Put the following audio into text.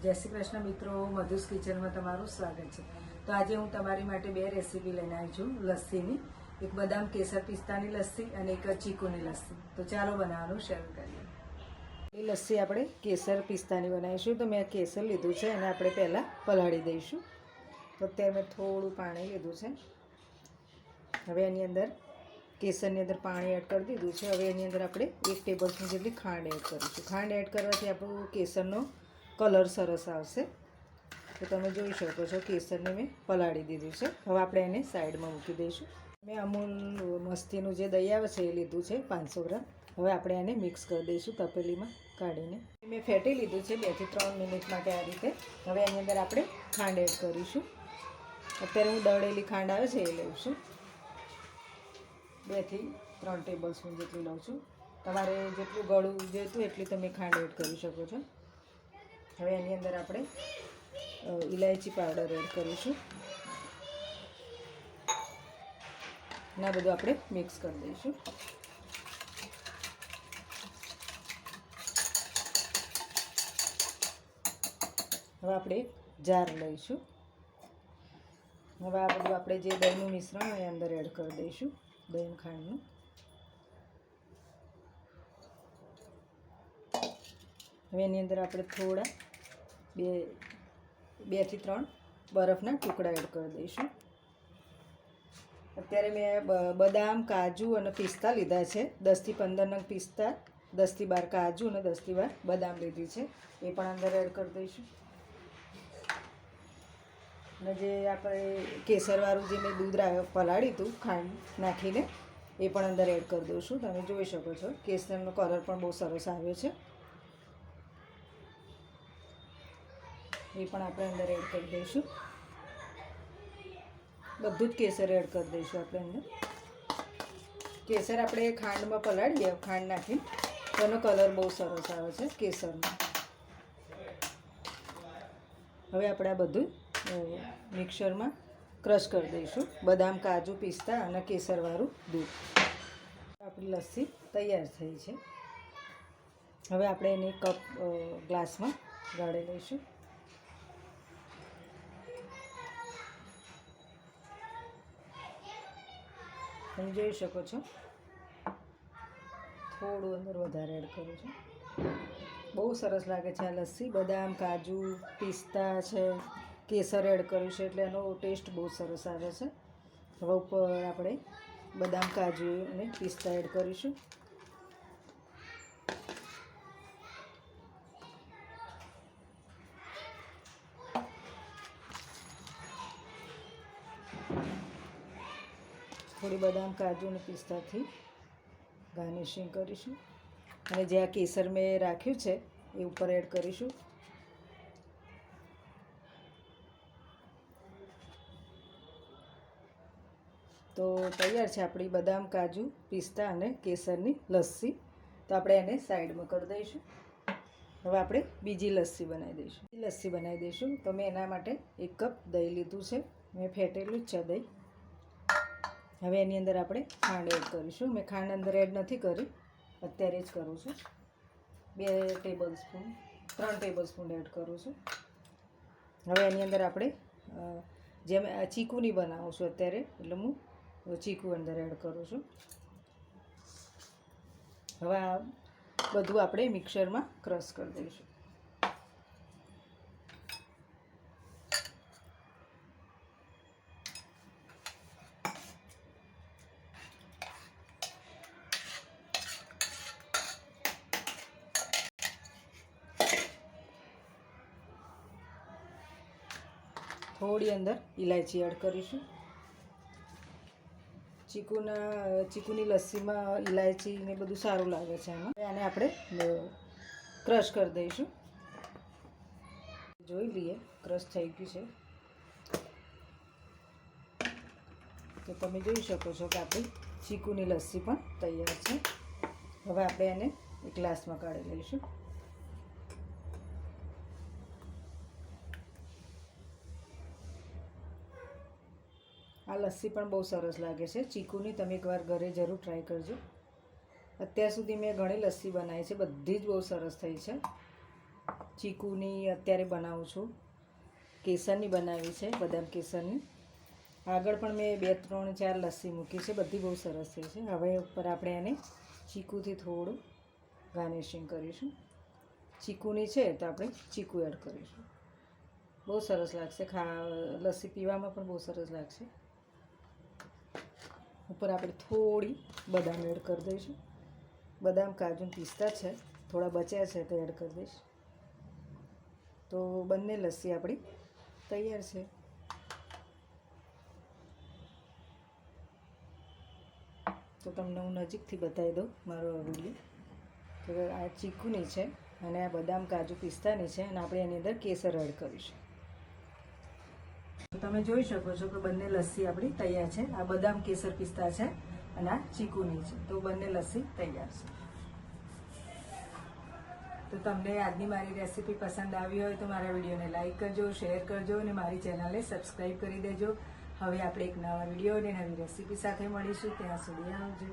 જય શ્રી કૃષ્ણ મિત્રો, મધુસ કિચનમાં તમારું સ્વાગત છે। તો આજે હું તમારી માટે બે રેસીપી લઈને આવી છું લસ્સીની। એક બદામ કેસર પિસ્તાની લસ્સી અને એક ચીકુની લસ્સી। તો ચાલો બનાવવાનું શરૂ કરીએ। એ લસ્સી આપણે કેસર પિસ્તાની બનાવીશું। તો મેં કેસર લીધું છે અને આપણે પહેલાં પલાળી દઈશું। તો અત્યારે મેં થોડું પાણી લીધું છે। હવે એની અંદર કેસરની અંદર પાણી એડ કરી દીધું છે। હવે એની અંદર આપણે 1 ટેબલસ્પૂન જેટલી ખાંડ એડ કરીશું। ખાંડ એડ કરવાથી આપણું કેસરનો કલર સરસ આવશે। તો તમે જોઈ શકો છો કેસરને મેં પલાળી દીધું છે। હવે આપણે એને સાઈડમાં મૂકી દઈશું। મેં અમૂલ મસ્તીનું જે દહીં આવે છે એ લીધું છે 500 ગ્રામ। હવે આપણે એને મિક્સ કરી દઈશું તપેલીમાં કાઢીને। મેં ફેટી લીધું છે 2 થી 3 મિનિટ માટે આ રીતે। હવે એની અંદર આપણે ખાંડ એડ કરીશું। અત્યારે હું દળેલી ખાંડ આવે છે એ લઉં છું। 2 થી 3 ટેબલસ્પૂન જેટલી લઉં છું। તમારે જેટલું ગળું જોઈતું એટલી તમે ખાંડ એડ કરી શકો છો। હવે એની અંદર આપણે ઇલાયચી પાવડર એડ કરીશું અને આ બધું આપણે મિક્સ કરી દઈશું। હવે આપણે એક જાર લઈશું। હવે આ બધું આપણે જે દહીંનું મિશ્રણ એ અંદર એડ કરી દઈશું, દહીં ખાંડનું। હવે એની અંદર આપણે થોડા 2 થી 3 બરફના ટુકડા એડ કરી દઈશું। અત્યારે મેં બદામ, કાજુ અને પિસ્તા લીધા છે। 10 થી 15 નંગ પિસ્તા, 10 થી 12 કાજુ અને 10 થી 12 બદામ લીધી છે, એ પણ અંદર એડ કરી દઈશું। અને જે આપણે કેસરવાળું જે મેં દૂધ પલાળ્યું હતું ખાંડ નાખીને એ પણ અંદર એડ કરી દઉં છું। તમે જોઈ શકો છો કેસરનો કલર પણ બહુ સરસ આવ્યો છે। એ પણ આપણે અંદર એડ કરી દઈશું। બધું જ કેસર એડ કરી દઈશું આપણે અંદર। કેસર આપણે ખાંડમાં પલાળીએ, ખાંડ નાખીને તો એનો કલર બહુ સરસ આવે છે કેસરનો। હવે આપણે આ બધું મિક્સરમાં ક્રશ કરી દઈશું, બદામ, કાજુ, પિસ્તા અને કેસરવાળું દૂધ। આપણી લસ્સી તૈયાર થઈ છે। હવે આપણે એને ગ્લાસમાં ગાળી લઈશું। તમે જોઈ શકો છો થોડું અંદર વધારે એડ કરું છું। બહુ સરસ લાગે છે આ લસ્સી। બદામ, કાજુ, પિસ્તા છે, કેસર એડ કર્યું છે એટલે એનો ટેસ્ટ બહુ સરસ આવે છે। હવે ઉપર આપણે બદામ, કાજુ અને પિસ્તા એડ કરીશું। થોડી બદામ, કાજુ અને પિસ્તાથી ગાર્નિશિંગ કરીશું અને જે આ કેસર મેં રાખ્યું છે એ ઉપર એડ કરીશું। તો તૈયાર છે આપણી બદામ, કાજુ, પિસ્તા અને કેસરની લસ્સી। તો આપણે એને સાઈડમાં કરી દઈશું। હવે આપણે બીજી લસ્સી બનાવી દઈશું। તો મેં એના માટે 1 કપ દહીં લીધું છે, મેં ફેટેલું જ છે દહીં। હવે એની અંદર આપણે ખાંડ એડ કરીશું। મેં ખાંડ અંદર એડ નથી કરી, અત્યારે જ કરું છું। 3 ટેબલસ્પૂન એડ કરું છું। હવે એની અંદર આપણે જેમ ચીકુની બનાવું છું અત્યારે, એટલે હું ચીકુ અંદર એડ કરું છું। હવે આ બધું આપણે મિક્સરમાં ક્રશ કરી દઈશું। થોડી અંદર ઇલાયચી એડ કરીશું। ચીકુની લસ્સીમાં ઇલાયચી ને બધું સારું લાગે છે એમાં। આને આપણે ક્રશ કરી દઈશું। જોઈ લઈએ ક્રશ થઈ ગયું છે। તો તમે જોઈ શકો છો કે આપણી ચીકુની લસ્સી પણ તૈયાર છે। હવે આપણે એને એક ગ્લાસમાં કાઢી લઈશું। આ લસ્સી પણ બહુ સરસ લાગે છે ચીકુની। તમે એકવાર ઘરે જરૂર ટ્રાય કરજો। અત્યાર સુધી મેં ઘણી લસ્સી બનાવી છે, બધી જ બહુ સરસ થઈ છે। ચીકુની અત્યારે બનાવું છું. કેસરની બનાવી છે, બદામ કેસરની. આગળ પણ મેં 2, 3, 4 લસ્સી મૂકી છે, બધી બહુ સરસ થઈ છે. હવે ઉપર આપણે એને ચીકુથી થોડું ગાર્નિશિંગ કરીશું. ચીકુની છે તો આપણે ચીકુ એડ કરીશું. બહુ સરસ લાગશે, લસ્સી પીવામાં પણ બહુ સરસ લાગશે. ઉપર આપણે થોડી બદામ એડ કરી દઈશું. બદામ, કાજુ, પિસ્તા છે, થોડા બચ્યા છે તો એડ કરી દઈશ. તો બંને લસ્સી આપણી તૈયાર છે. તો તમને હું નજીકથી બતાવી દઉં મારો વિડીયો. તો આ ચીકુની છે અને આ બદામ, કાજુ, પિસ્તાની છે અને આપણે એની અંદર કેસર એડ કરીશું. તમે જોઈ શકો છો કે બંને લસ્સી આપણી તૈયાર છે. આ બદામ, કેસર, પિસ્તા છે અને આ ચીકુની છે. તો બંને લસ્સી તૈયાર છે. તો તમને આજની મારી રેસીપી પસંદ આવી હોય તો મારા વિડીયોને લાઈક કરજો, શેર કરજો અને મારી ચેનલને સબસ્ક્રાઈબ કરી દેજો. હવે આપણે એક નવા વિડીયો અને નવી રેસીપી સાથે મળીશું. ત્યાં સુધી આવજો.